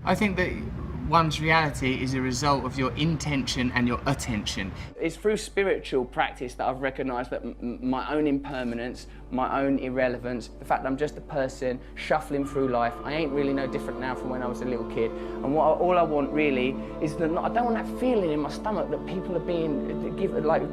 I think that one's reality is a result of your intention and your attention. It's through spiritual practice that I've recognised that my own impermanence, my own irrelevance, the fact that I'm just a person shuffling through life, I ain't really no different now from when I was a little kid. And all I want really is that I don't want that feeling in my stomach that people are being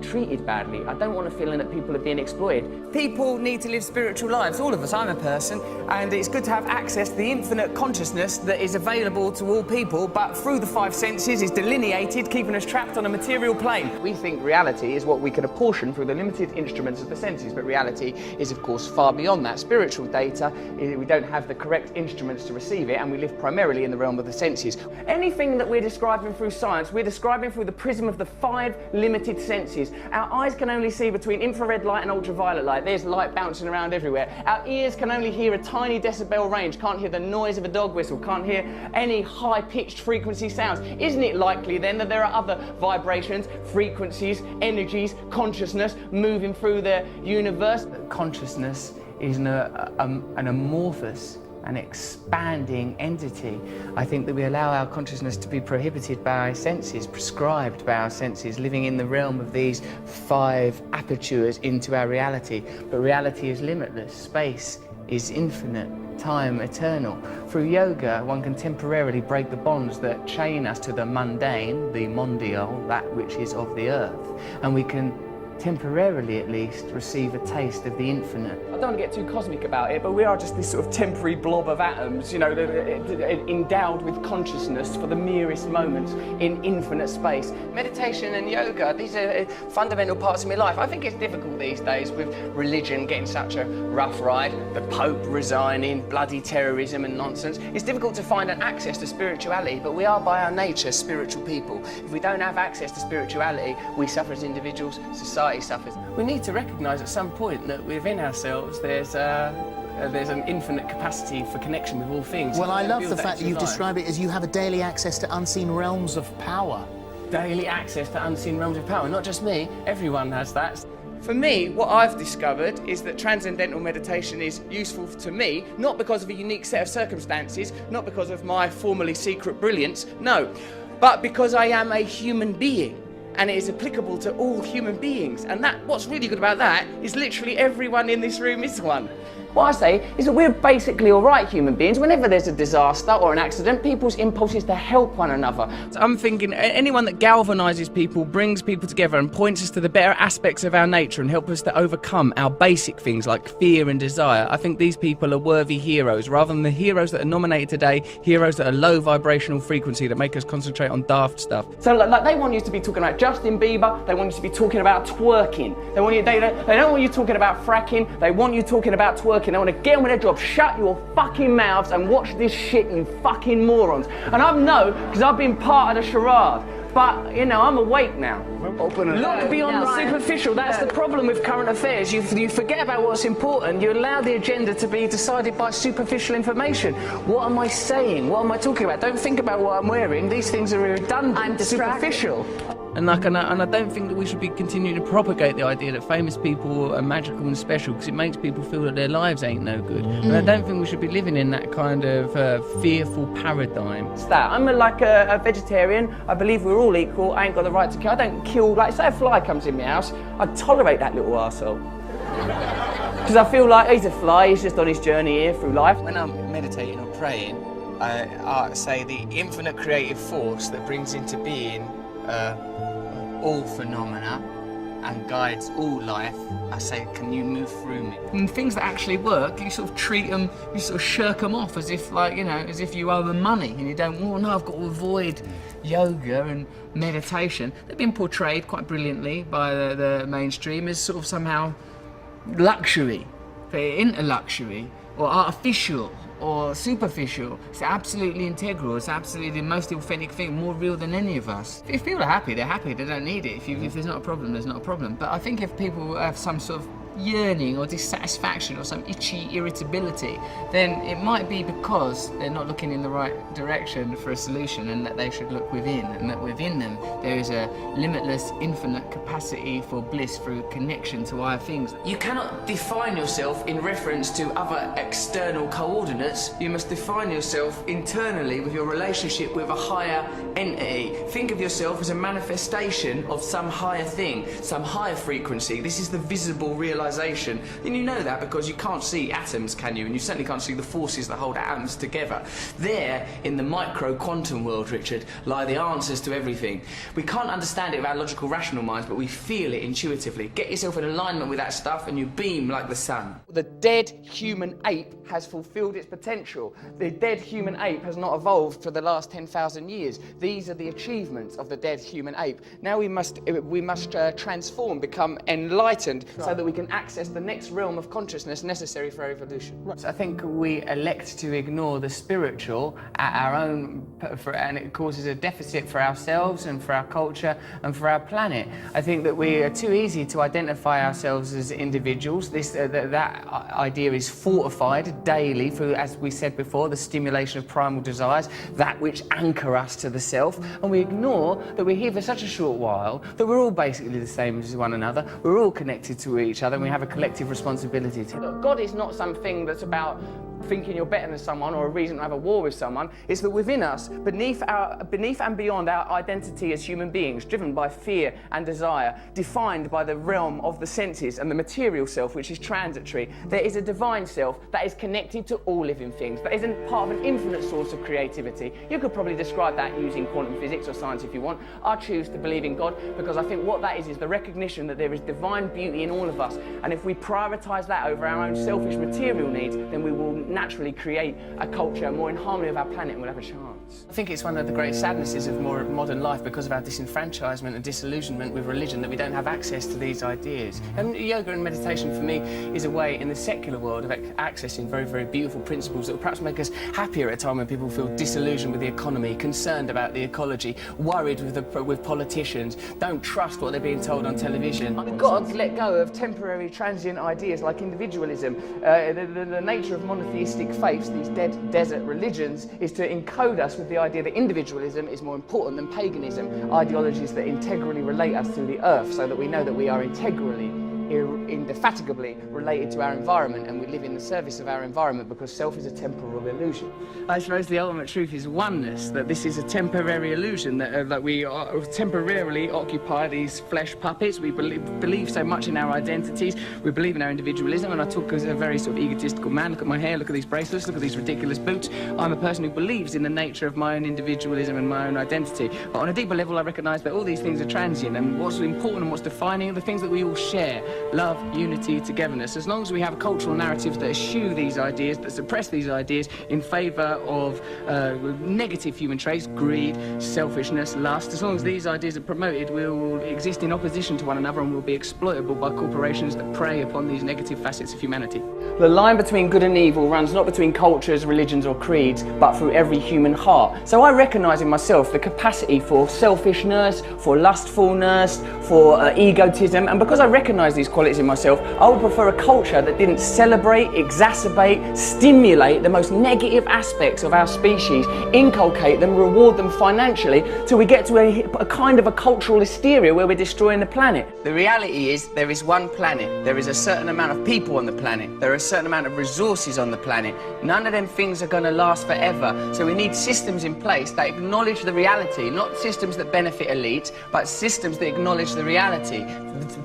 treated badly. I don't want a feeling that people are being exploited. People need to live spiritual lives, all of us. I'm a person, and it's good to have access to the infinite consciousness that is available to all people, but through the five senses is delineated, keeping us trapped on a material plane. We think reality is what we can apportion through the limited instruments of the senses, but reality is of course far beyond that. Spiritual data, we don't have the correct instruments to receive it, and we live primarily in the realm of the senses. Anything that we're describing through science, we're describing through the prism of the five limited senses. Our eyes can only see between infrared light and ultraviolet light. There's light bouncing around everywhere. Our ears can only hear a tiny decibel range, can't hear the noise of a dog whistle, can't hear any high-pitched frequency sounds. Isn't it likely then that there are other vibrations, frequencies, energies, consciousness moving through the universe? Consciousness is an amorphous and expanding entity. I think that we allow our consciousness to be prohibited by our senses, prescribed by our senses, living in the realm of these five apertures into our reality. But reality is limitless, space is infinite, time eternal. Through yoga, one can temporarily break the bonds that chain us to the mundane, the mondial, that which is of the earth, and we can temporarily at least receive a taste of the infinite. I don't want to get too cosmic about it, but we are just this sort of temporary blob of atoms, you know, endowed with consciousness for the merest moments in infinite space. Meditation and yoga, these are fundamental parts of my life. I think it's difficult these days with religion getting such a rough ride, the Pope resigning, bloody terrorism and nonsense. It's difficult to find an access to spirituality, but we are by our nature spiritual people. If we don't have access to spirituality, we suffer as individuals, society suffers. We need to recognise at some point that within ourselves there's an infinite capacity for connection with all things. Well, I love the fact that you describe it as you have a daily access to unseen realms of power. Daily access to unseen realms of power. Not just me, everyone has that. For me, what I've discovered is that transcendental meditation is useful to me, not because of a unique set of circumstances, not because of my formerly secret brilliance, no, but because I am a human being. And it is applicable to all human beings. And what's really good about that is literally everyone in this room is one. What I say is that we're basically all right human beings. Whenever there's a disaster or an accident, people's impulse is to help one another. So I'm thinking anyone that galvanises people, brings people together and points us to the better aspects of our nature and help us to overcome our basic things like fear and desire, I think these people are worthy heroes, rather than the heroes that are nominated today, heroes that are low vibrational frequency that make us concentrate on daft stuff. So like they want you to be talking about Justin Bieber, they want you to be talking about twerking. They don't want you talking about fracking, they want you talking about twerking. They want to get on with their job, shut your fucking mouths and watch this shit, you fucking morons. And I know, because I've been part of the charade. But, you know, I'm awake now. Look beyond the superficial. That's the problem with current affairs. You forget about what's important. You allow the agenda to be decided by superficial information. What am I saying? What am I talking about? Don't think about what I'm wearing. These things are redundant, superficial. And I don't think that we should be continuing to propagate the idea that famous people are magical and special, because it makes people feel that their lives ain't no good. And I don't think we should be living in that kind of fearful paradigm. It's that. I'm like a vegetarian. I believe we're all equal. I ain't got the right to kill. I don't kill, like say a fly comes in my house, I'd tolerate that little arsehole. Because I feel like he's a fly, he's just on his journey here through life. When I'm meditating or praying, I say the infinite creative force that brings into being all phenomena and guides all life, I say, can you move through me? And things that actually work, you sort of treat them, you sort of shirk them off as if, like, you know, as if you owe them money and you don't, oh no, I've got to avoid yoga and meditation. They've been portrayed quite brilliantly by the mainstream as sort of somehow luxury, into luxury, or artificial, or superficial. It's absolutely integral. It's absolutely the most authentic thing, more real than any of us. If people are happy, they're happy. They don't need it. If there's not a problem, there's not a problem. But I think if people have some sort of yearning or dissatisfaction or some itchy irritability, then it might be because they're not looking in the right direction for a solution, and that they should look within, and that within them there is a limitless, infinite capacity for bliss through connection to higher things. You cannot define yourself in reference to other external coordinates. You must define yourself internally with your relationship with a higher entity. Think of yourself as a manifestation of some higher thing, some higher frequency. This is the visible realization. And you know that because you can't see atoms, can you? And you certainly can't see the forces that hold atoms together. There, in the micro quantum world, Richard, lie the answers to everything. We can't understand it with our logical, rational minds, but we feel it intuitively. Get yourself in alignment with that stuff and you beam like the sun. The dead human ape has fulfilled its potential. The dead human ape has not evolved for the last 10,000 years. These are the achievements of the dead human ape. Now we must transform, become enlightened, so that we can access the next realm of consciousness necessary for our evolution. Right. So I think we elect to ignore the spiritual at our own, and it causes a deficit for ourselves and for our culture and for our planet. I think that we are too easy to identify ourselves as individuals. That idea is fortified daily through, as we said before, the stimulation of primal desires, that which anchor us to the self, and we ignore that we're here for such a short while, that we're all basically the same as one another, we're all connected to each other, and we have a collective responsibility to. Look, God is not something that's about thinking you're better than someone or a reason to have a war with someone. It's that within us, beneath and beyond our identity as human beings, driven by fear and desire, defined by the realm of the senses and the material self, which is transitory, there is a divine self that is connected to all living things, that isn't part of an infinite source of creativity. You could probably describe that using quantum physics or science if you want. I choose to believe in God because I think what that is the recognition that there is divine beauty in all of us, and if we prioritise that over our own selfish material needs, then we will naturally create a culture more in harmony with our planet, and we'll have a chance. I think it's one of the great sadnesses of more modern life, because of our disenfranchisement and disillusionment with religion, that we don't have access to these ideas. And yoga and meditation for me is a way in the secular world of accessing very, very beautiful principles that will perhaps make us happier at a time when people feel disillusioned with the economy, concerned about the ecology, worried with politicians, don't trust what they're being told on television. We've got to let go of temporary, transient ideas like individualism. The nature of monotheistic faiths, these dead desert religions, is to encode us with the idea that individualism is more important than paganism, ideologies that integrally relate us to the earth, so that we know that we are integrally, indefatigably related to our environment, and we live in the service of our environment, because self is a temporal illusion. I suppose the ultimate truth is oneness, that this is a temporary illusion, that we are temporarily occupy these flesh puppets. We believe so much in our identities, we believe in our individualism, and I talk as a very sort of egotistical man. Look at my hair, look at these bracelets, look at these ridiculous boots. I'm a person who believes in the nature of my own individualism and my own identity. But on a deeper level, I recognise that all these things are transient, and what's important and what's defining are the things that we all share. Love, unity, togetherness. As long as we have cultural narratives that eschew these ideas, that suppress these ideas in favour of negative human traits, greed, selfishness, lust, as long as these ideas are promoted, we will exist in opposition to one another and will be exploitable by corporations that prey upon these negative facets of humanity. The line between good and evil runs not between cultures, religions or creeds, but through every human heart. So I recognise in myself the capacity for selfishness, for lustfulness, for egotism, and because I recognise these qualities in myself, I would prefer a culture that didn't celebrate, exacerbate, stimulate the most negative aspects of our species, inculcate them, reward them financially, till we get to a kind of a cultural hysteria where we're destroying the planet. The reality is there is one planet, there is a certain amount of people on the planet, there are a certain amount of resources on the planet. None of them things are going to last forever, so we need systems in place that acknowledge the reality, not systems that benefit elites, but systems that acknowledge the reality.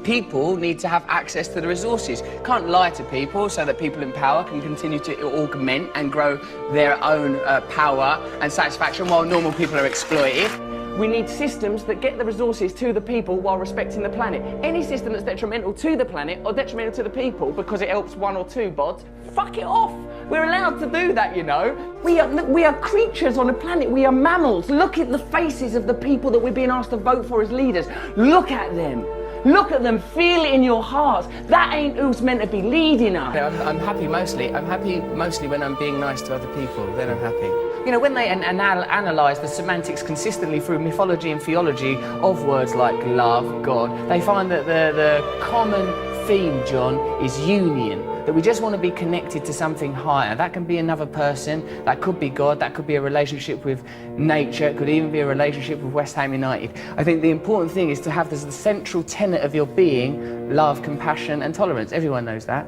People need to have access to the resources. Can't lie to people so that people in power can continue to augment and grow their own power and satisfaction while normal people are exploited. We need systems that get the resources to the people while respecting the planet. Any system that's detrimental to the planet or detrimental to the people because it helps one or two bods, fuck it off. We're allowed to do that, you know. We are creatures on a planet. We are mammals. Look at the faces of the people that we're being asked to vote for as leaders. Look at them. Look at them, feel it in your hearts. That ain't who's meant to be leading us. I'm happy mostly. I'm happy mostly when I'm being nice to other people. Then I'm happy. You know, when they analyse the semantics consistently through mythology and theology of words like love, God, they find that the common theme, John, is union. That we just want to be connected to something higher. That can be another person, that could be God, that could be a relationship with nature, it could even be a relationship with West Ham United. I think the important thing is to have this, the central tenet of your being, love, compassion and tolerance. Everyone knows that.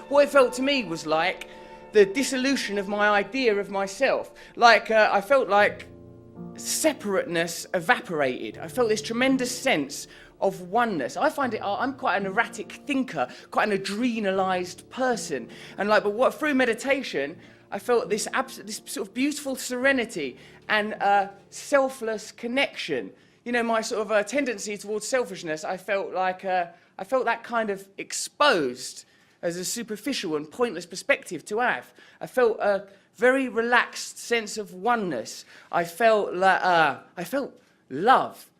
What it felt to me was like the dissolution of my idea of myself. Like, I felt like separateness evaporated. I felt this tremendous sense of oneness. I find it, I'm quite an erratic thinker, quite an adrenalized person. And like, but what, through meditation, I felt this sort of beautiful serenity and selfless connection. You know, my sort of tendency towards selfishness, I felt like, I felt that kind of exposed as a superficial and pointless perspective to have. I felt a very relaxed sense of oneness. I felt love.